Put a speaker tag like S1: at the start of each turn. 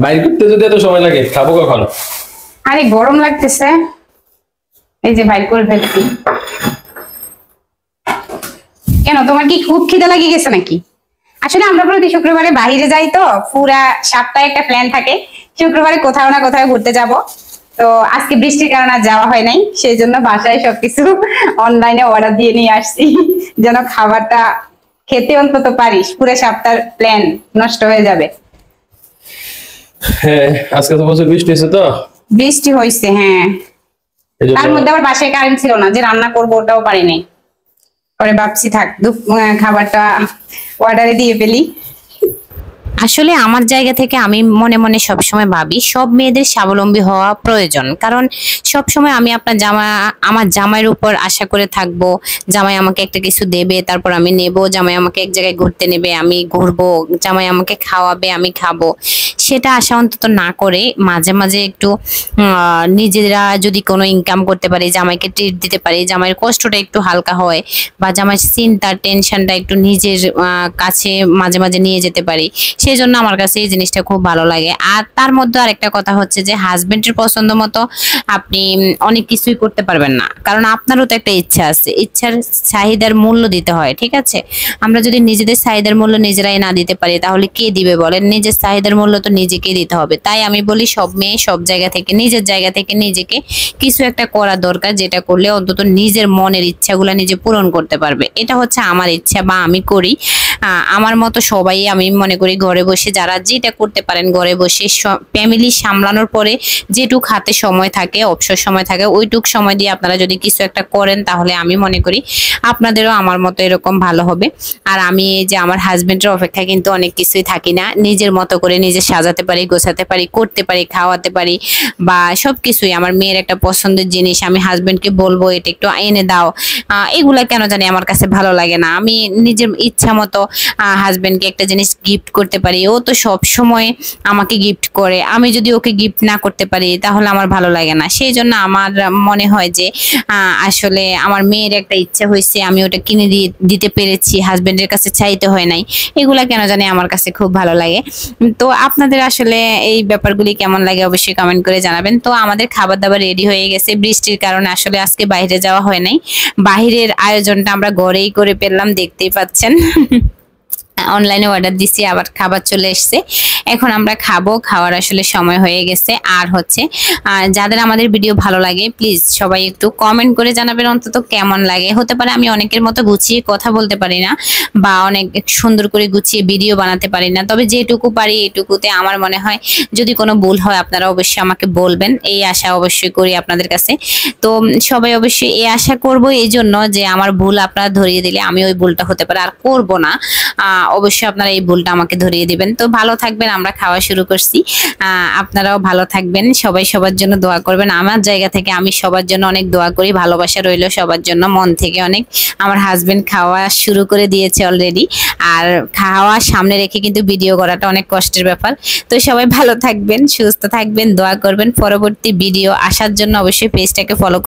S1: বাইর করতে যদি এত সময় লাগে খাবো কখন?
S2: আরে গরম লাগতেছে, এই যে বাইর করে ফেলছি। কেন, তোমার কি খুব খিদে লাগিয়ে গেছে নাকি? আসলে আমরা প্রতি শুক্রবারে বাইরে যাই, তো পুরা সপ্তাহে একটা প্ল্যান থাকে শুক্রবারে কোথাও না কোথাও ঘুরতে যাব। তো আজকে বৃষ্টির কারণে আর যাওয়া হয় নাই, সেই জন্য বাসায় সবকিছু অনলাইনে অর্ডার দিয়ে নিয়ে আসছি, যেন খাবারটা খেতে অন্তত পারিস, পুরো সপ্তাহের প্ল্যান নষ্ট হয়ে যাবে।
S1: হ্যাঁ, আজকে তো প্রচুর বৃষ্টি হয়েছে তো।
S2: বৃষ্টি হয়েছে, হ্যাঁ। তার মধ্যে আবার বাসায় কারেন্ট ছিল না, যে রান্না করবো ওটাও পারিনি। পরে ভাবছি থাক খাবারটা অর্ডারে দিয়ে ফেলি।
S3: আসলে আমার জায়গা থেকে আমি মনে মনে সবসময় ভাবি সব মেয়েদের স্বাবলম্বী হওয়া প্রয়োজন, কারণ সবসময় আমি আমার জামাইয়ের উপর আশা করে থাকবো, জামাই আমাকে একটা কিছু দেবে, তারপর আমি নেব, জামাই আমাকে এক জায়গায় ঘুরতে নেবে, আমি ঘুরবো, জামাই আমাকে খাওয়াবে, আমি খাবো, সেটা আশা অন্তত না করে মাঝে মাঝে একটু নিজেরা যদি কোনো ইনকাম করতে পারি, জামাইকে ট্রিট দিতে পারি, জামাইয়ের কষ্টটা একটু হালকা হয়, বা জামাইয়ের চিন্তা টেনশনটা একটু নিজের কাছে মাঝে মাঝে নিয়ে যেতে পারি, সেই জন্য আমার কাছে এই জিনিসটা খুব ভালো লাগে। আর তার মধ্যে আরেকটা কথা হচ্ছে যে হাজবেন্ডের পছন্দ মতো আপনি অনেক কিছুই করতে পারবেন না, কারণ আপনারও তো একটা ইচ্ছা আছে, ইচ্ছার চাহিদার মূল্য দিতে হয়, ঠিক আছে? আমরা যদি নিজেদের চাহিদার মূল্য নিজেরাই না দিতে পারি তাহলে কে দিবে বলেন? নিজের চাহিদার মূল্য তো নিজেকেই দিতে হবে। তাই আমি বলি সব মেয়ে সব জায়গা থেকে নিজের জায়গা থেকে নিজেকে কিছু একটা করা দরকার, যেটা করলে অন্তত নিজের মনের ইচ্ছাগুলো নিজে পূরণ করতে পারবে। এটা হচ্ছে আমার ইচ্ছা, বা আমি করি। আমার মতো সবাই আমি মনে করি ঘরে বসে যারা যেটা করতে পারেন, ঘরে বসে ফ্যামিলি সামলানোর পরে যেটুক হাতে সময় থাকে, অবসর সময় থাকে, ওইটুক সময় দিয়ে আপনারা যদি কিছু একটা করেন তাহলে আমি মনে করি আপনাদেরও আমার মতো এরকম ভালো হবে। আর আমি এই যে আমার হাজবেন্ডের অপেক্ষায় কিন্তু অনেক কিছুই থাকি না, নিজের মতো করে নিজে সাজাতে পারি, গোছাতে পারি, করতে পারি, খাওয়াতে পারি, বা সবকিছুই আমার মেয়ের একটা পছন্দের জিনিস আমি হাজবেন্ডকে বলবো এটা একটু এনে দাও, এগুলা কেন জানি আমার কাছে ভালো লাগে না। আমি নিজের ইচ্ছা মতো হাজবেন্ডকে একটা জিনিস গিফট করতে পারি, ও তো সব সময় আমাকে গিফট করে, আমি যদি ওকে গিফট না করতে পারি তাহলে আমার ভালো লাগে না। সেই জন্য আমার মনে হয় যে আসলে আমার মেয়ের একটা ইচ্ছা হয়েছে, আমি ওটা কিনে দিতে পেরেছি, হাজবেন্ডের কাছে চাইতে হয় নাই, এগুলা কেন জানি আমার কাছে খুব ভালো লাগে। তো আপনাদের আসলে এই ব্যাপারগুলি কেমন লাগে অবশ্যই কমেন্ট করে জানাবেন। তো আমাদের খাবার দাবার রেডি হয়ে গেছে, বৃষ্টির কারণে আসলে আজকে বাইরে যাওয়া হয় নাই, বাহিরের আয়োজনটা আমরা ঘরেই করে পেলাম, দেখতেই পাচ্ছেন। অনলাইনে অর্ডার দিছি, আবার খাবার চলে এসছে, এখন আমরা খাবো, খাওয়ার আসলে সময় হয়ে গেছে। আর হচ্ছে যাদের আমাদের ভিডিও ভালো লাগে প্লিজ সবাই একটু কমেন্ট করে জানাবেন অন্তত কেমন লাগে। হতে পারে আমি অনেকের মতো গুছিয়ে কথা বলতে পারি না, বা অনেক সুন্দর করে গুছিয়ে ভিডিও বানাতে পারি না, তবে যেটুকু পারি এটুকুতে আমার মনে হয় যদি কোনো ভুল হয় আপনারা অবশ্যই আমাকে বলবেন, এই আশা অবশ্যই করি আপনাদের কাছে। তো সবাই অবশ্যই এই আশা করব, এই জন্য যে আমার ভুল আপনারা ধরিয়ে দিলে আমি ওই ভুলটা হতে পারে আর করব না, অবশ্যই আপনারা এই ভুলটা আমাকে ধরিয়ে দিবেন। তো ভালো থাকবেন, আমরা খাওয়া শুরু করছি, আপনারাও ভালো থাকবেন, সবাই সবার জন্য দোয়া করবেন। আমার জায়গা থেকে আমি সবার জন্য অনেক দোয়া করি, ভালোবাসা রইল সবার জন্য মন থেকে অনেক। আমার হাজবেন্ড খাওয়া শুরু করে দিয়েছে অলরেডি, আর খাওয়া সামনে রেখে কিন্তু ভিডিও করাটা অনেক কষ্টের ব্যাপার। তো সবাই ভালো থাকবেন, সুস্থ থাকবেন, দোয়া করবেন, পরবর্তী ভিডিও আসার জন্য অবশ্যই পেজটাকে ফলো